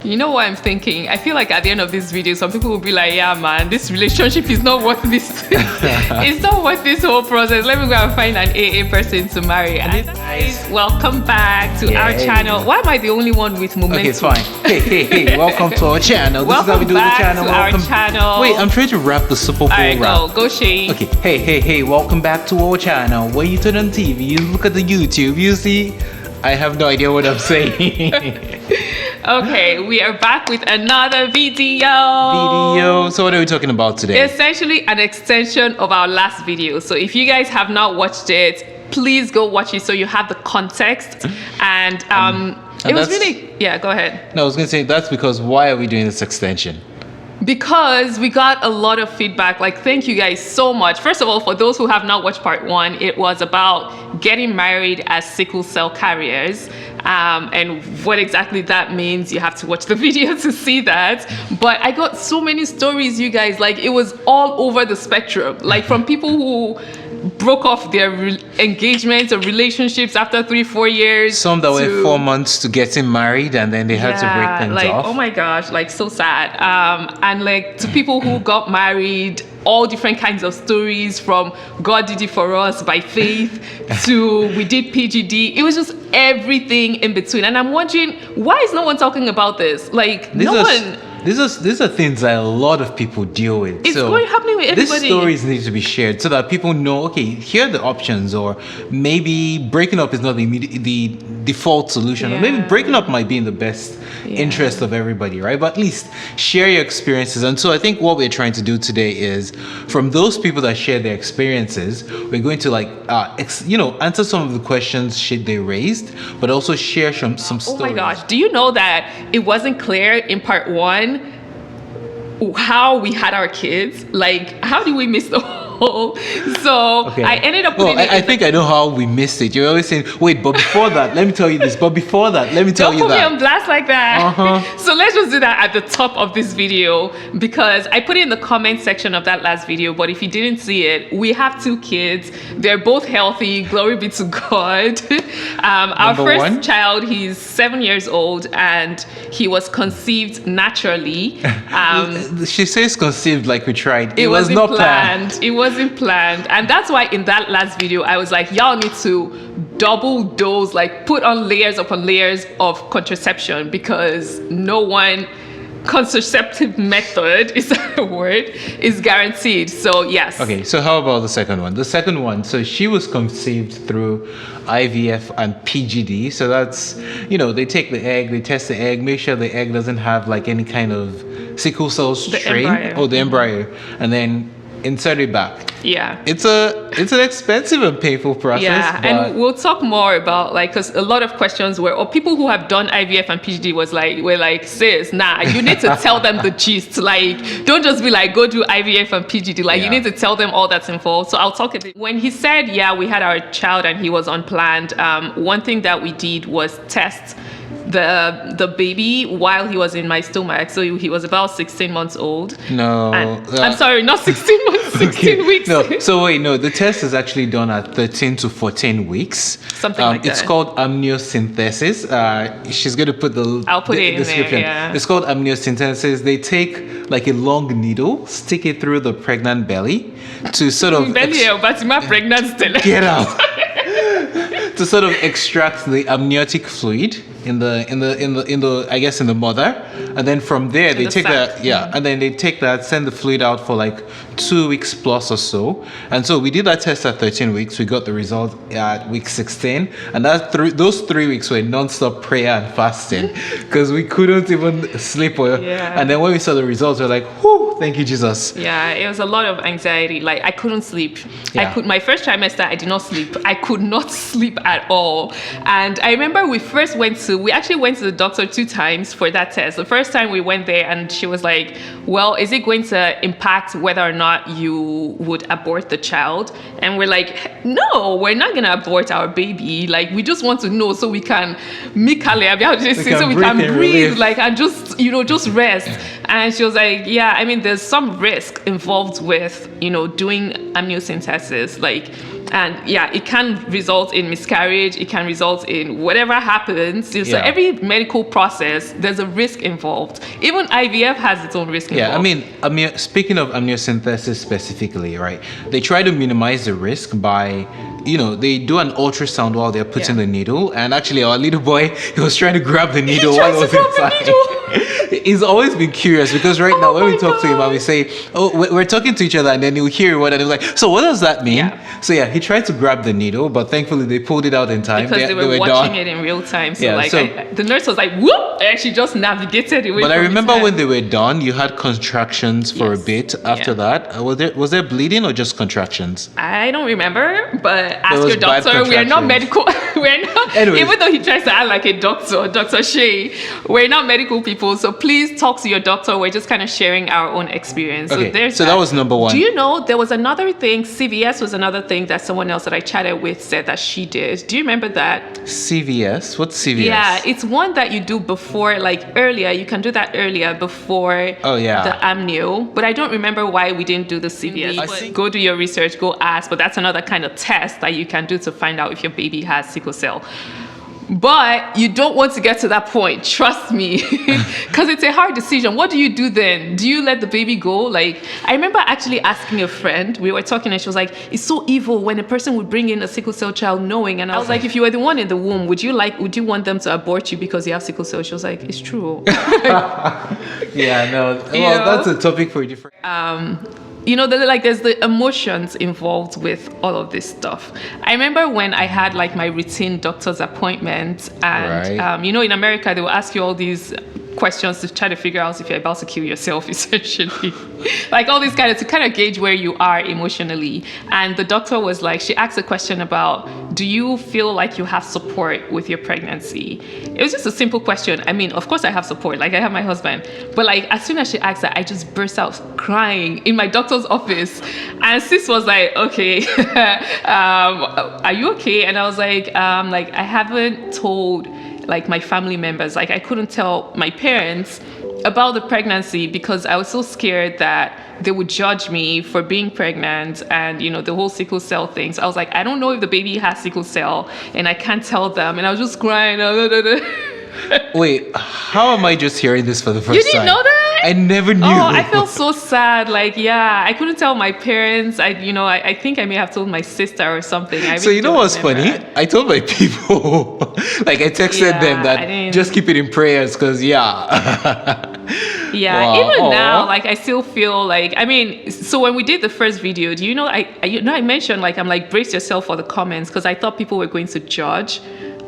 You know what I'm thinking? I feel like at the end of this video, some people will be like, yeah, man, this relationship is not worth this. It's not worth this whole process. Let me go and find an AA person to marry. And guys, welcome back to our channel. Why am I the only one with momentum? Okay, fine. Hey, welcome to our channel. This is how we do the channel. Welcome to our channel. Wait, I'm trying to wrap the Super Bowl wrap. Go Shay. Okay, hey, welcome back to our channel. When you turn on TV, you look at the YouTube, you see, I have no idea what I'm saying. Okay, we are back with another video. So what are we talking about today? Essentially an extension of our last video. So if you guys have not watched it, please go watch it so you have the context. And it was really, go ahead. No, I was going to say that's because why are we doing this extension? Because we got a lot of feedback. Like, thank you guys so much. First of all, for those who have not watched part 1, it was about getting married as sickle cell carriers. And what exactly that means, you have to watch the video to see that. But I got so many stories, you guys. Like, it was all over the spectrum. Like, from people who broke off their engagements or relationships after 3-4 years. Some that were 4 months to getting married and then they had to break things off. Oh my gosh, like so sad. And like to people who got married, all different kinds of stories, from God did it for us by faith to we did PGD. It was just everything in between. And I'm wondering, why is no one talking about this? Like These are things that a lot of people deal with. It's happening with everybody. These stories need to be shared so that people know, okay, here are the options, or maybe breaking up is not the default solution, or maybe breaking up might be in the best interest of everybody, right? But at least share your experiences. And so I think what we're trying to do today is, from those people that share their experiences, we're going to answer some of the questions they raised, but also share some stories. Oh my gosh, do you know that it wasn't clear in part 1 how we had our kids? Like, how did we miss the whole? So I ended up putting I think I know how we missed it. You're always saying, wait, but before that, let me tell you this. But before that, let me tell you that. Don't put me on blast like that. So let's just do that at the top of this video, because I put it in the comment section of that last video. But if you didn't see it, we have 2 kids. They're both healthy. Glory be to God. Our first child, he's 7 years old, and he was conceived naturally. She says conceived like we tried. It was not planned. It wasn't planned. And that's why in that last video, I was like, y'all need to double dose, like put on layers upon layers of contraception, because no one contraceptive method, is that a word, is guaranteed. So yes. Okay, so how about the second one? The second one, so she was conceived through IVF and PGD. So that's, they take the egg, they test the egg, make sure the egg doesn't have like any kind of sickle cell strain, the embryo, and then insert it back. It's an expensive and painful process. And we'll talk more about, like, because a lot of questions or people who have done IVF and PGD were like, sis, nah, you need to tell them the gist. Like, don't just be like, go do IVF and PGD. Like, you need to tell them all that's involved. So I'll talk a bit. When he said, we had our child and he was unplanned, one thing that we did was test the baby while he was in my stomach. So he was about 16 months old. I'm sorry, not 16 months, 16 weeks. No, so wait, no, the test is actually done at 13 to 14 weeks. Something like that. It's called amniocentesis. She's going to put I'll put it in description. There, It's called amniocentesis. They take like a long needle, stick it through the pregnant belly to sort of get out. To sort of extract the amniotic fluid in the I guess in the mother, and then from there they take that and then they take that, send the fluid out for like 2 weeks plus or so. And so we did that test at 13 weeks. We got the result at week 16, and those 3 weeks were non-stop prayer and fasting because we couldn't even sleep well. And then when we saw the results, we were like, whew, thank you, Jesus. It was a lot of anxiety. Like, I couldn't sleep. My first trimester, I did not sleep. I could not sleep at all. And I remember we actually went to the doctor 2 times for that test. The first time we went there and she was like, well, is it going to impact whether or not you would abort the child? And we're like, no, we're not going to abort our baby. Like, we just want to know so we can breathe, like, and just rest. And she was like, yeah, I mean, there's some risk involved with, doing amniocentesis. Like, and yeah, it can result in miscarriage. It can result in whatever happens. So every medical process, there's a risk involved. Even IVF has its own risk involved. I mean, speaking of amniocentesis specifically, right? They try to minimize the risk by, they do an ultrasound while they're putting the needle. And actually, our little boy, he was trying to grab the needle while he was inside. He's always been curious because now when we talk to him and we say, we're talking to each other, and then he'll hear what, and he's like, so what does that mean? Yeah. So he tried to grab the needle, but thankfully they pulled it out in time. Because they were watching it in real time. So the nurse was like, whoop, and she just navigated away. But I remember when they were done, you had contractions for a bit after that. Was there bleeding or just contractions? I don't remember, but ask your doctor. We are not medical. We're not. Anyways. Even though he tries to act like a doctor, Dr. Shea, we're not medical people. So please talk to your doctor. We're just kind of sharing our own experience. Okay. So that was number one. Do you know there was another thing? CVS was another thing that someone else that I chatted with said that she did. Do you remember that? CVS? What's CVS? Yeah, it's one that you do before, like earlier. You can do that earlier before the amnio. But I don't remember why we didn't do the CVS. Go do your research, go ask. But that's another kind of test that you can do to find out if your baby has sickle cell. But you don't want to get to that point, trust me, because it's a hard decision. What do you do then? Do you let the baby go? Like, I remember actually asking a friend, we were talking and she was like, it's so evil when a person would bring in a sickle cell child knowing. And I was like, if you were the one in the womb, would you want them to abort you because you have sickle cell? She was like, it's true. That's a topic for a different... there's the emotions involved with all of this stuff. I remember when I had like my routine doctor's appointment, and in America they will ask you all these questions to try to figure out if you're about to kill yourself, essentially. Like all these to kind of gauge where you are emotionally. And the doctor was like, she asked a question about, do you feel like you have support with your pregnancy? It was just a simple question. I mean, of course I have support, like I have my husband. But like as soon as she asked that, I just burst out crying in my doctor's office. And sis was like, okay, are you okay? And I was like, I haven't told like my family members, like I couldn't tell my parents about the pregnancy because I was so scared that they would judge me for being pregnant and the whole sickle cell thing. So I was like, I don't know if the baby has sickle cell and I can't tell them. And I was just crying. Wait, how am I just hearing this for the first time? You didn't know that? I never knew. Oh, I felt so sad. Like, I couldn't tell my parents. I think I may have told my sister or something. So you know what's funny? I told my people, like I texted them that just keep it in prayers because even now, like I still feel like, so when we did the first video, do you know, I mentioned like, I'm like, brace yourself for the comments because I thought people were going to judge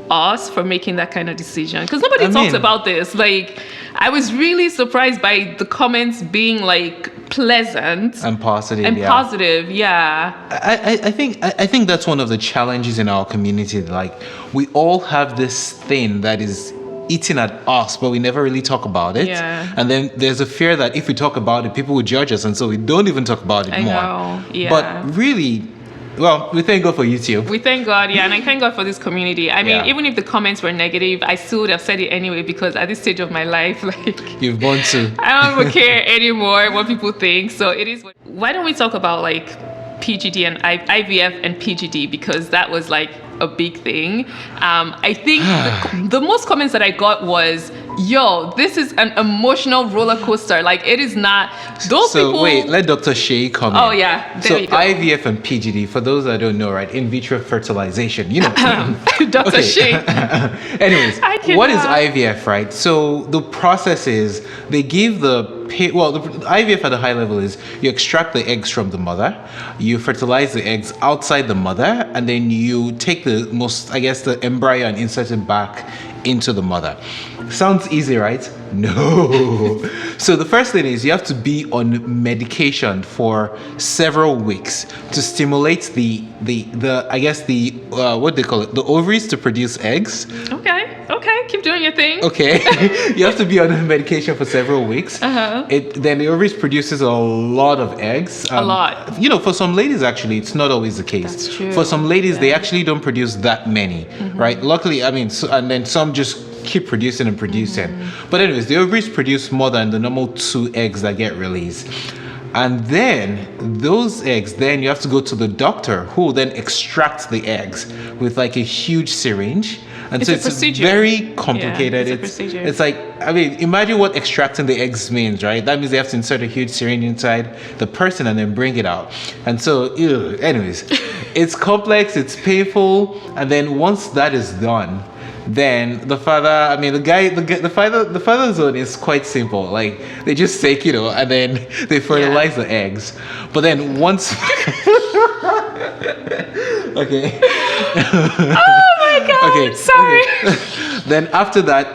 us for making that kind of decision because nobody talks about this. Like I was really surprised by the comments being like pleasant and positive. I think that's one of the challenges in our community. Like we all have this thing that is eating at us, but we never really talk about it. And then there's a fear that if we talk about it, people will judge us, and so we don't even talk about it more. But really, well, we thank God for YouTube. We thank God, and I thank God for this community. I mean, even if the comments were negative, I still would have said it anyway because at this stage of my life, like you've gone to. I don't even care anymore what people think. So it is. Why don't we talk about like PGD and IVF and PGD because that was like a big thing. I think the most comments that I got was, yo, this is an emotional roller coaster. Like it is not those people. So wait, let Dr. Shea come in. Oh yeah, there you go. IVF and PGD, for those that don't know, right? In vitro fertilization, Dr. Shea. Anyways, what is IVF, right? So the process is they give the IVF at a high level is you extract the eggs from the mother, you fertilize the eggs outside the mother, and then you take the embryo and insert it back into the mother. Sounds easy, right? No. So the first thing is you have to be on medication for several weeks to stimulate the what they call it, the ovaries to produce eggs. Okay, keep doing your thing. Okay, you have to be on medication for several weeks. Then the ovaries produces a lot of eggs. A lot. For some ladies actually, it's not always the case. That's true. For some ladies, they actually don't produce that many, right? Luckily, and then some just keep producing and producing. But anyways, the ovaries produce more than the normal 2 eggs that get released. And then those eggs, then you have to go to the doctor who will then extract the eggs with like a huge syringe. And it's so a it's procedure. very complicated. Yeah, it's a procedure. It's like, I mean, imagine what extracting the eggs means, right? That means they have to insert a huge syringe inside the person and then bring it out. And so, anyways, it's complex, it's painful. And then once that is done, then the father, I mean, the father's zone is quite simple. Like, they just take, and then they fertilize the eggs. But then once, okay. Oh my God! Okay, sorry. Okay. Then after that,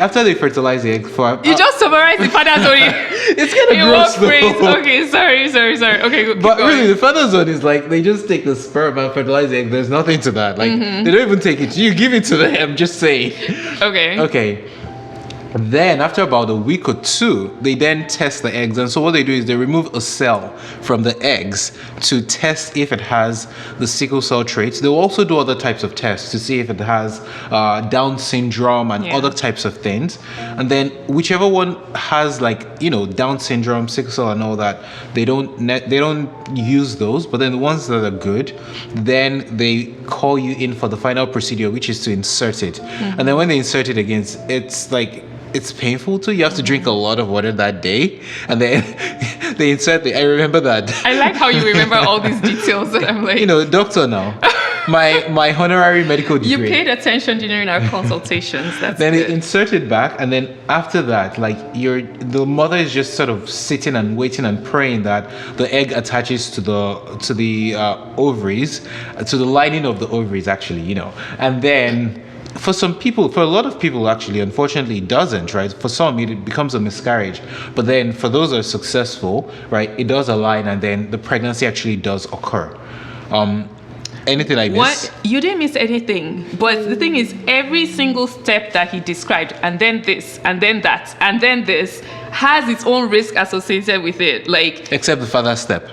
after they fertilize the egg you just summarize the father's zone. It's kind of gross though. Okay, sorry. Okay, but really, the father's zone is like they just take the sperm and fertilize the egg. There's nothing to that. Like they don't even take it. You give it to them. Just say. Okay. Then after about a week or 2, they then test the eggs. And so what they do is they remove a cell from the eggs to test if it has the sickle cell traits. They'll also do other types of tests to see if it has Down syndrome and other types of things. And then whichever one has Down syndrome, sickle cell and all that, they don't use those. But then the ones that are good, then they call you in for the final procedure, which is to insert it. And then when they insert it again, it's painful too. You have to drink a lot of water that day, and then they insert I remember that. I like how you remember all these details. That I'm like, doctor now. My honorary medical degree. You paid attention during our consultations. That's then good. They insert it back, and then after that, the mother is just sort of sitting and waiting and praying that the egg attaches to the ovaries, to the lining of the ovaries, actually, and then. For a lot of people, actually, unfortunately, it doesn't, right? For some, it becomes a miscarriage. But then for those that are successful, right, it does align, and then the pregnancy actually does occur. Anything I miss? What? You didn't miss anything. But the thing is, every single step that he described, and then this, and then that, and then this, has its own risk associated with it. Except the father's step.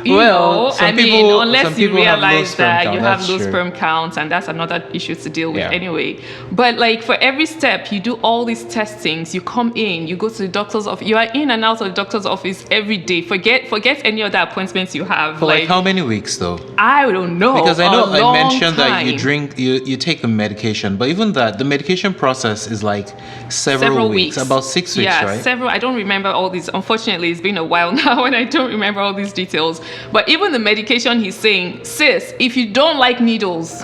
Unless you realize that you have low sperm counts, and that's another issue to deal with anyway. But for every step, you do all these testings. You come in, you go to the doctor's office. You are in and out of the doctor's office every day. Forget any other appointments you have. For how many weeks though? I don't know. Because I know I mentioned that you take a medication, but even that the medication process is several weeks, about 6 weeks, right? Several. I don't remember all these. Unfortunately, it's been a while now, and I don't remember all these details. But even the medication, he's saying, sis, if you don't like needles,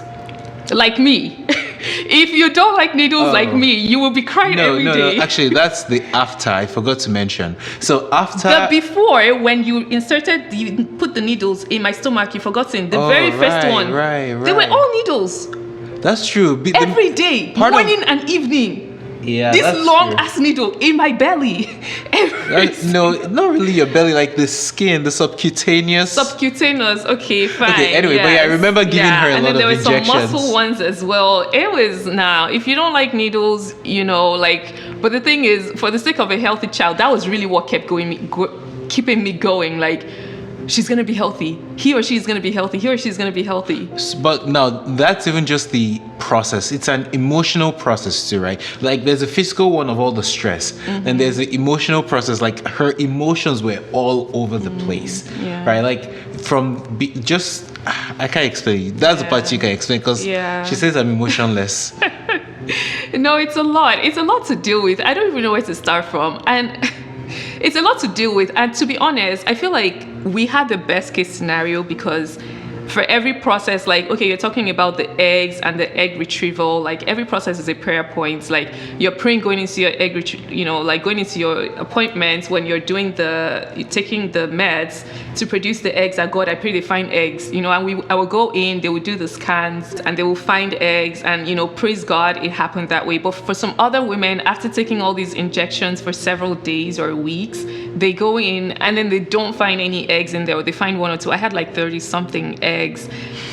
like me, if you don't like needles like me, you will be crying every day. No, actually, that's the after. I forgot to mention. So after... The before, when you put the needles in my stomach, you forgotten. The very first one. Right. They were all needles. That's true. Every day, morning and evening. Yeah, this long ass needle in my belly. No, not really your belly, the skin, the subcutaneous. Okay, fine. Okay, anyway, but I remember giving her a lot of injections. And then there were some muscle ones as well. It was if you don't like needles, but the thing is, for the sake of a healthy child, that was really what kept keeping me going. She's going to be healthy. He or she is going to be healthy. He or she is going to be healthy. But now, that's even just the process. It's an emotional process too, right? There's a physical one of all the stress. And there's the emotional process. Her emotions were all over the place, right? I can't explain. That's the part you can explain because she says I'm emotionless. No, it's a lot. It's a lot to deal with. I don't even know where to start from. And... it's a lot to deal with, and to be honest, I feel like we had the best case scenario because for every process, you're talking about the eggs and the egg retrieval, every process is a prayer point. You're praying going into your egg going into your appointments when you're taking the meds to produce the eggs. That God, I pray they find eggs, and I will go in, they will do the scans and they will find eggs, and praise God it happened that way. But for some other women, after taking all these injections for several days or weeks, they go in and then they don't find any eggs in there, or they find 1 or 2. I had 30 something eggs eggs.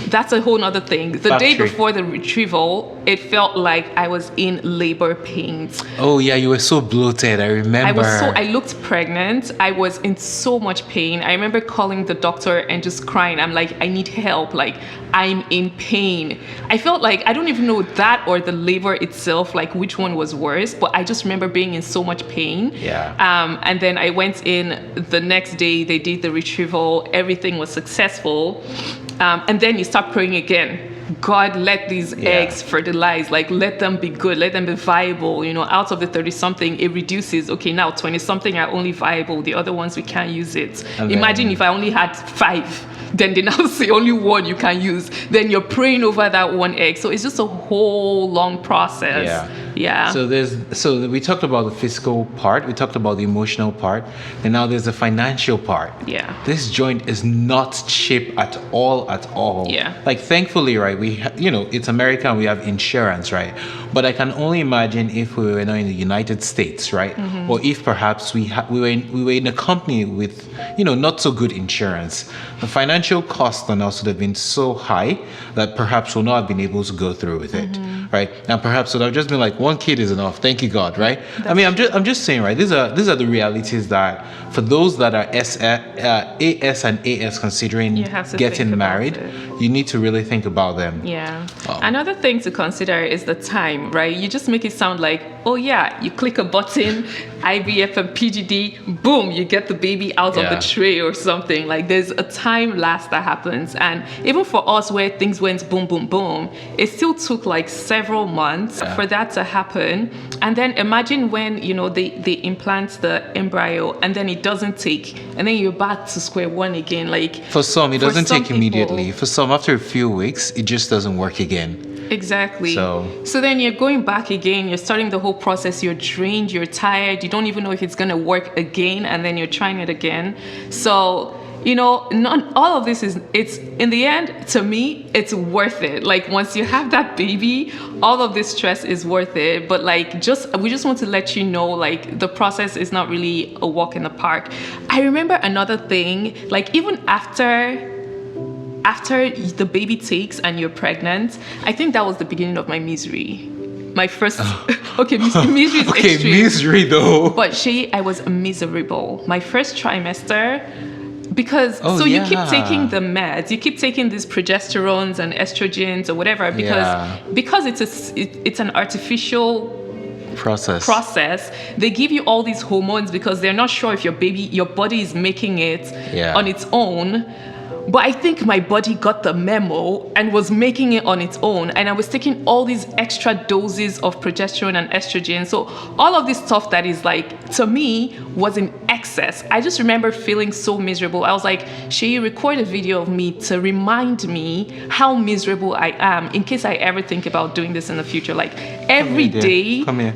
That's a whole nother thing. The day before the retrieval, it felt like I was in labor pains. Oh yeah, you were so bloated. I remember. I looked pregnant. I was in so much pain. I remember calling the doctor and just crying. I'm like, I need help. Like, I'm in pain. I felt like, I don't even know that or the labor itself, like which one was worse, but I just remember being in so much pain. Yeah. And then I went in the next day, they did the retrieval, everything was successful. And then you start praying again. God, let these eggs fertilize, like let them be good, let them be viable. You know, out of the 30-something, it reduces. Okay, now 20-something are only viable. The other ones, we can't use it. Imagine if I only had 5, then they now say only 1 you can use. Then you're praying over that 1 egg. So it's just a whole long process. Yeah. So we talked about the physical part, we talked about the emotional part, and now there's the financial part. Yeah. This joint is not cheap at all. Yeah. Like, thankfully, right, we it's America and we have insurance, right? But I can only imagine if we were now in the United States, right? Mm-hmm. Or if perhaps we were in a company with, not so good insurance. The financial cost on us would have been so high that perhaps we'll not have been able to go through with it. Right? And perhaps it would have just been like 1 kid is enough. Thank you, God, right? I'm just saying, right? These are the realities that for those that are AS and AS considering getting married, you need to really think about them. Yeah. Another thing to consider is the time, right? You just make it sound like, oh yeah, you click a button, IVF and PGD, boom, you get the baby out of the tray or something. Like, there's a time lapse that happens. And even for us where things went boom, boom, boom, it still took like several months for that to happen. And then imagine when, they implant the embryo and then it doesn't take, and then you're back to square one again. Like, for some, it doesn't take immediately. For some, after a few weeks, it just doesn't work again. Exactly. So then you're going back again, you're starting the whole process, you're drained, you're tired, you don't even know if it's going to work again, and then you're trying it again. So, all of this it's in the end, to me, it's worth it. Like, once you have that baby, all of this stress is worth it. But like, we just want to let you know, like, the process is not really a walk in the park. I remember another thing, like, even after the baby takes and you're pregnant, I think that was the beginning of my misery. My first, misery is extreme. Misery though. But I was miserable. My first trimester, because you keep taking the meds, you keep taking these progesterones and estrogens or whatever, because it's an artificial process. They give you all these hormones because they're not sure if your body is making it on its own. But I think my body got the memo and was making it on its own. And I was taking all these extra doses of progesterone and estrogen. So all of this stuff that is like, to me, was in excess. I just remember feeling so miserable. I was like, Shay, record a video of me to remind me how miserable I am in case I ever think about doing this in the future. Like, every day. Come here.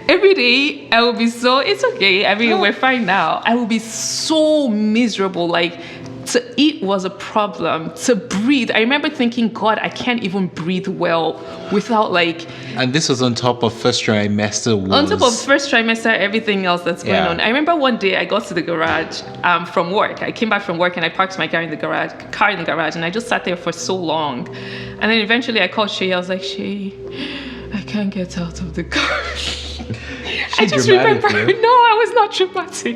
Every day, I will be it's okay. I mean, we're fine now. I will be so miserable. Like, to eat was a problem. To breathe, I remember thinking, God, I can't even breathe well without like... And this was on top of first trimester. On top of first trimester, everything else that's going on. I remember one day I got to the garage from work. I came back from work and I parked my car in the garage, and I just sat there for so long. And then eventually I called Shay. I was like, Shay, I can't get out of the car. I just remember, no, I was not dramatic.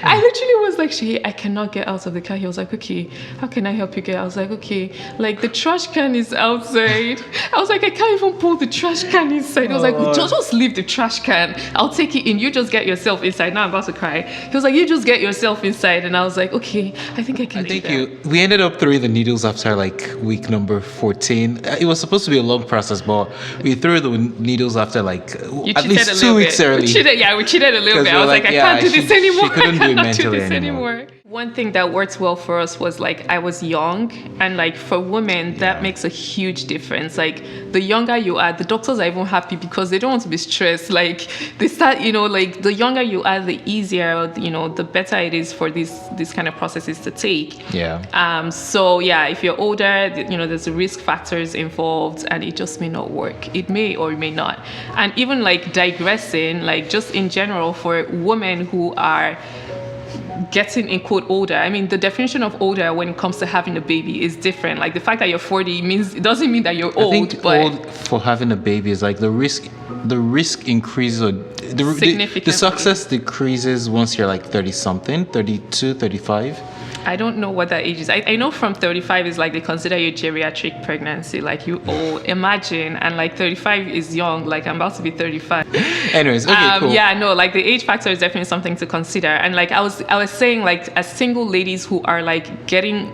I literally was like, Shay, I cannot get out of the car. He was like, okay, how can I help you get out? I was like, okay, like the trash can is outside. I was like, I can't even pull the trash can inside. He was like, just leave the trash can. I'll take it in. You just get yourself inside. Now I'm about to cry. He was like, you just get yourself inside. And I was like, okay, I think I can do that. We ended up throwing the needles after like week number 14. It was supposed to be a long process, but we threw the needles after like at least 2 weeks early. We cheated a little bit. I was like, I can't do this anymore. I cannot do this anymore. One thing that worked well for us was like, I was young, and like for women, that makes a huge difference. Like, the younger you are, the doctors are even happy because they don't want to be stressed. Like, they start, like the younger you are, the easier, the better it is for these kind of processes to take. So if you're older, there's risk factors involved, and it just may not work. It may or it may not. And even like digressing, like just in general, for women who are getting in quote older. I mean, the definition of older when it comes to having a baby is different. Like the fact that you're 40 it doesn't mean that you're old. I think but old for having a baby is like the risk increases, or the success decreases once you're like 30 something, 32, 35. I don't know what that age is. I know from 35 is like they consider you geriatric pregnancy, like you old. Imagine, and like 35 is young. Like I'm about to be 35. Anyways, okay, cool. Yeah, no, like the age factor is definitely something to consider. And like I was saying, like as single ladies who are like getting,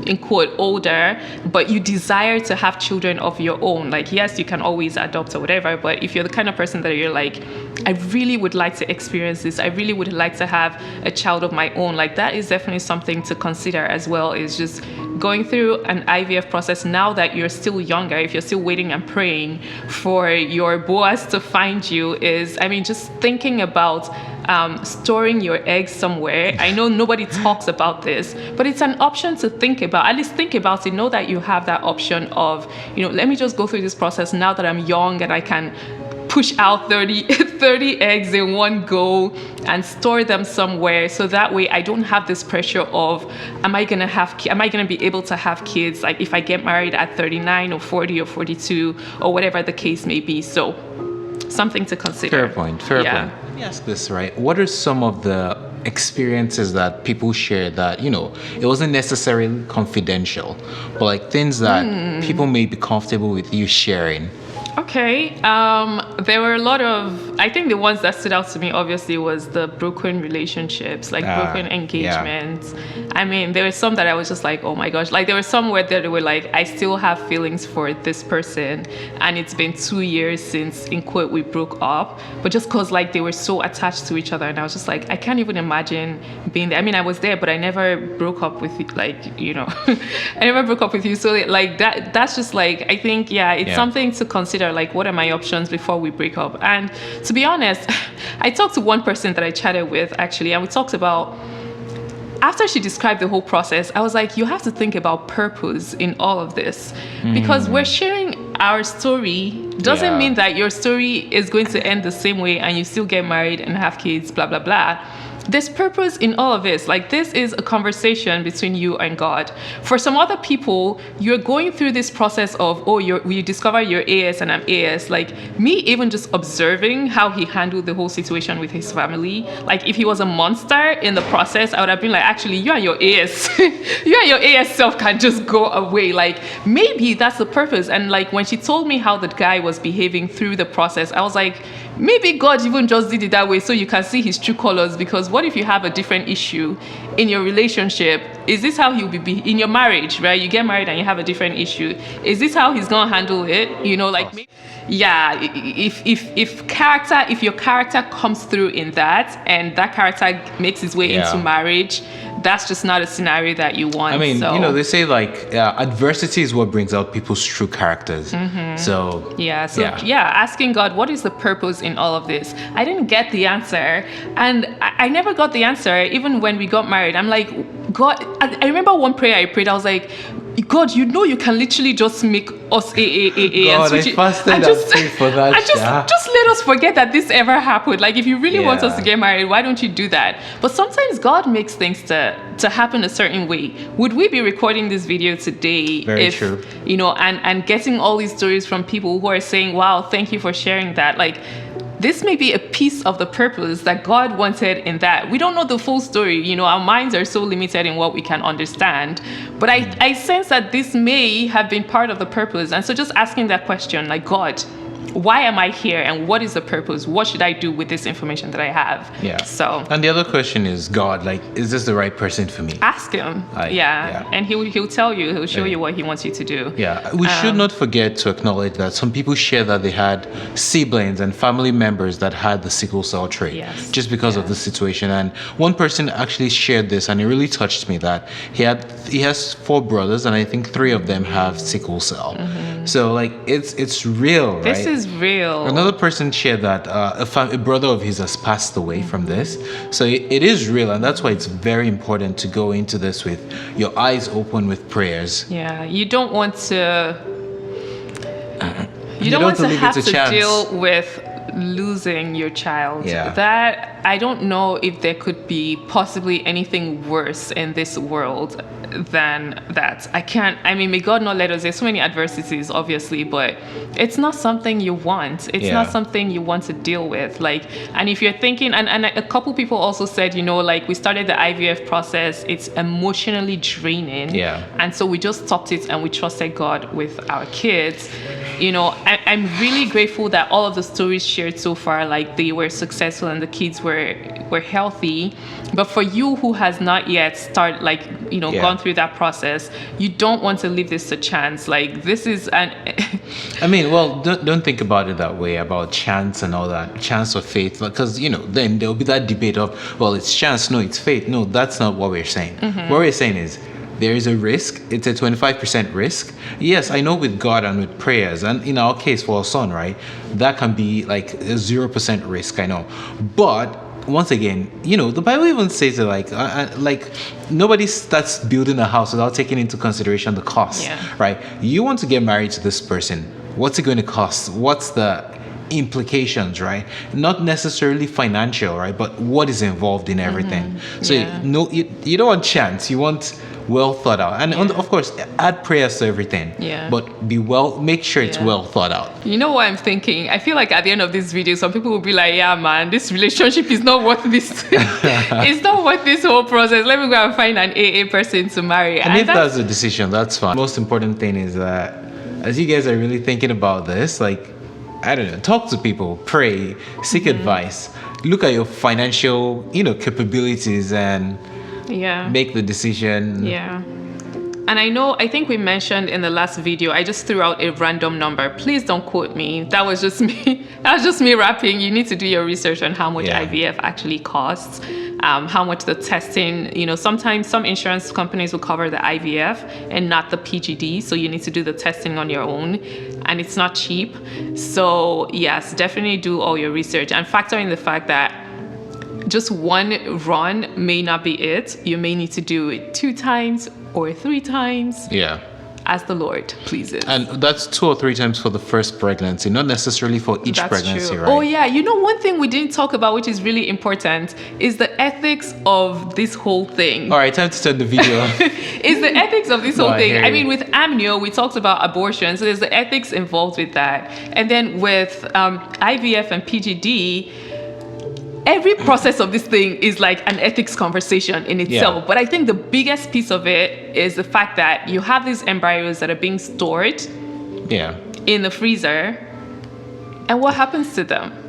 in quote older, but you desire to have children of your own, like yes, you can always adopt or whatever, but if you're the kind of person that you're like, I really would like to experience this, I really would like to have a child of my own, like that is definitely something to consider as well, is just going through an IVF process now that you're still younger. If you're still waiting and praying for your boas to find you, is, I mean, just thinking about storing your eggs somewhere. I know nobody talks about this, but it's an option to think about. At least think about it. Know that you have that option of, let me just go through this process now that I'm young and I can push out 30 eggs in one go and store them somewhere, so that way I don't have this pressure of am I gonna be able to have kids, like if I get married at 39 or 40 or 42 or whatever the case may be. So something to consider. Fair point. Let me ask this, right? What are some of the experiences that people share that, it wasn't necessarily confidential, but like things that people may be comfortable with you sharing? Okay. There were a lot of, I think the ones that stood out to me obviously was the broken relationships, like broken engagements. Yeah. I mean, there were some that I was just like, oh my gosh, like there were some where they were like, I still have feelings for this person and it's been 2 years since, in quote, we broke up, but just cause like they were so attached to each other, and I was just like, I can't even imagine being there. I mean, I was there, but I never broke up with you, like, I never broke up with you. So like that's just like, I think, it's something to consider. Like, what are my options before we break up? And to be honest, I talked to one person that I chatted with actually, and we talked about, after she described the whole process, I was like, you have to think about purpose in all of this, because we're sharing our story doesn't mean that your story is going to end the same way and you still get married and have kids, blah, blah, blah. There's purpose in all of this. Like, this is a conversation between you and God. For some other people, you're going through this process of, you discover you're AS and I'm AS. Like, me even just observing how he handled the whole situation with his family. Like, if he was a monster in the process, I would have been like, actually, you and your AS, you and your AS self can just go away. Like, maybe that's the purpose. And like, when she told me how the guy was behaving through the process, I was like, maybe God even just did it that way so you can see his true colors. Because what if you have a different issue in your relationship? Is this how he'll be in your marriage, right? You get married and you have a different issue. Is this how he's gonna handle it? Maybe, if your character comes through in that, and that character makes his way into marriage, that's just not a scenario that you want. I mean, they say like adversity is what brings out people's true characters. So asking God, what is the purpose in all of this? I didn't get the answer, and I never got the answer even when we got married. I'm like, God, I remember one prayer I prayed, I was like, God, you can literally just make us AAAA. God, I fasted and prayed for that. Just let us forget that this ever happened. Like, if you really want us to get married, why don't you do that? But sometimes God makes things to happen a certain way. Would we be recording this video today if, and getting all these stories from people who are saying, wow, thank you for sharing that. Like, this may be a piece of the purpose that God wanted in that. We don't know the full story. Our minds are so limited in what we can understand. But I sense that this may have been part of the purpose. And so just asking that question, like, God, why am I here, and what is the purpose? What should I do with this information that I have? Yeah. So. And the other question is, God, like, is this the right person for me? Ask him. And he'll tell you. He'll show you what he wants you to do. Yeah. We should not forget to acknowledge that some people share that they had siblings and family members that had the sickle cell trait, just because of the situation. And one person actually shared this, and it really touched me, that he has 4 brothers, and I think 3 of them have sickle cell. So like, it's real, right? This is real. Another person shared that a brother of his has passed away from this. So it is real, and that's why it's very important to go into this with your eyes open with prayers. Yeah, you don't want to. You don't want to have to deal with losing your child. Yeah. That I don't know if there could be possibly anything worse in this world than that. I mean, may God not let us. There's so many adversities, obviously, but it's not something you want. It's not something you want to deal with. Like, and if you're thinking, and a couple people also said, like we started the IVF process, it's emotionally draining. Yeah. And so we just stopped it and we trusted God with our kids. I'm really grateful that all of the stories shared so far, like they were successful and the kids were healthy. But for you who has not yet started, gone through that process, you don't want to leave this to chance. Like, this is I mean, well, don't think about it that way, about chance and all that, chance or faith, because then there'll be that debate of, well, it's chance, no, it's faith. No, that's not what we're saying. Mm-hmm. What we're saying is there is a risk. It's a 25% risk. Yes, I know with God and with prayers, and in our case for our son, right, that can be like a 0% risk, I know. But once again, the Bible even says that like nobody starts building a house without taking into consideration the cost, right? You want to get married to this person. What's it going to cost? What's the implications, right? Not necessarily financial, right? But what is involved in everything. Mm-hmm. So you don't want chance. You want well thought out, and of course add prayers to everything, but make sure it's well thought out. You know what I'm thinking? I feel like at the end of this video some people will be like, yeah man, this relationship is not worth this. It's not worth this whole process. Let me go and find an AA person to marry. And if that's the decision, that's fine. Most important thing is that as you guys are really thinking about this, like, I don't know, talk to people, pray, seek advice, look at your financial capabilities, and make the decision. And I think we mentioned in the last video, I just threw out a random number. Please don't quote me. That was just me. That was just me rapping. You need to do your research on how much IVF actually costs, how much the testing, sometimes some insurance companies will cover the IVF and not the PGD. So you need to do the testing on your own, and it's not cheap. So yes, definitely do all your research and factor in the fact that just one run may not be it. You may need to do it 2 times or 3 times. As the Lord pleases. And that's 2 or 3 times for the first pregnancy, not necessarily for each pregnancy, right? Oh yeah, one thing we didn't talk about, which is really important, is the ethics of this whole thing. All right, time to start the video. Is the ethics of this whole thing. I mean, with amnio, we talked about abortion, so there's the ethics involved with that. And then with IVF and PGD, every process of this thing is like an ethics conversation in itself. But I think the biggest piece of it is the fact that you have these embryos that are being stored in the freezer. And what happens to them?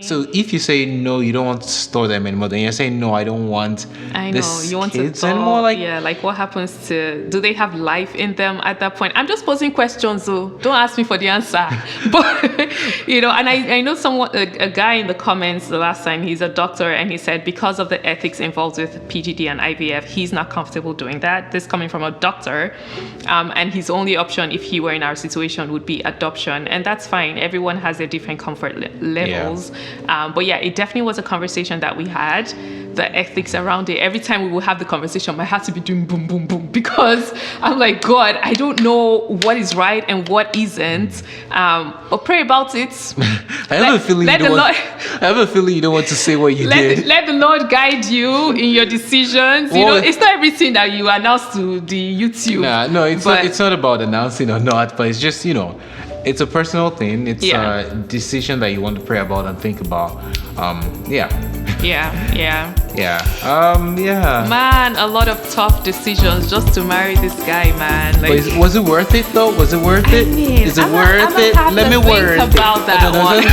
So if you say no, you don't want to store them anymore, then you're saying no, I don't want kids anymore. Like what happens to? Do they have life in them at that point? I'm just posing questions, so don't ask me for the answer. But and I know a guy in the comments the last time. He's a doctor, and he said because of the ethics involved with PGD and IVF, he's not comfortable doing that. This coming from a doctor, and his only option if he were in our situation would be adoption, and that's fine. Everyone has their different comfort levels. But it definitely was a conversation that we had. The ethics around it. Every time we would have the conversation, my heart to be doing boom, boom, boom, because I'm like, God, I don't know what is right and what isn't. But pray about it. I have a feeling you don't want to say what you did. Let the Lord guide you in your decisions. It's not everything that you announce to the YouTube. It's not about announcing or not, but it's just it's a personal thing. It's a decision that you want to pray about and think about. Man, a lot of tough decisions just to marry this guy, man. Like, was it worth it though? Was it worth it? Is it worth it? Let me worth it. About that one.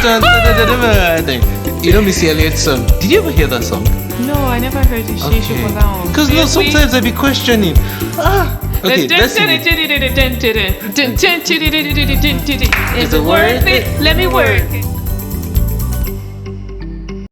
Missy Elliott's song. Did you ever hear that song? No, I never heard it. Because sometimes I'd be questioning. Okay, let's sing it. Is it worth it? Let me work.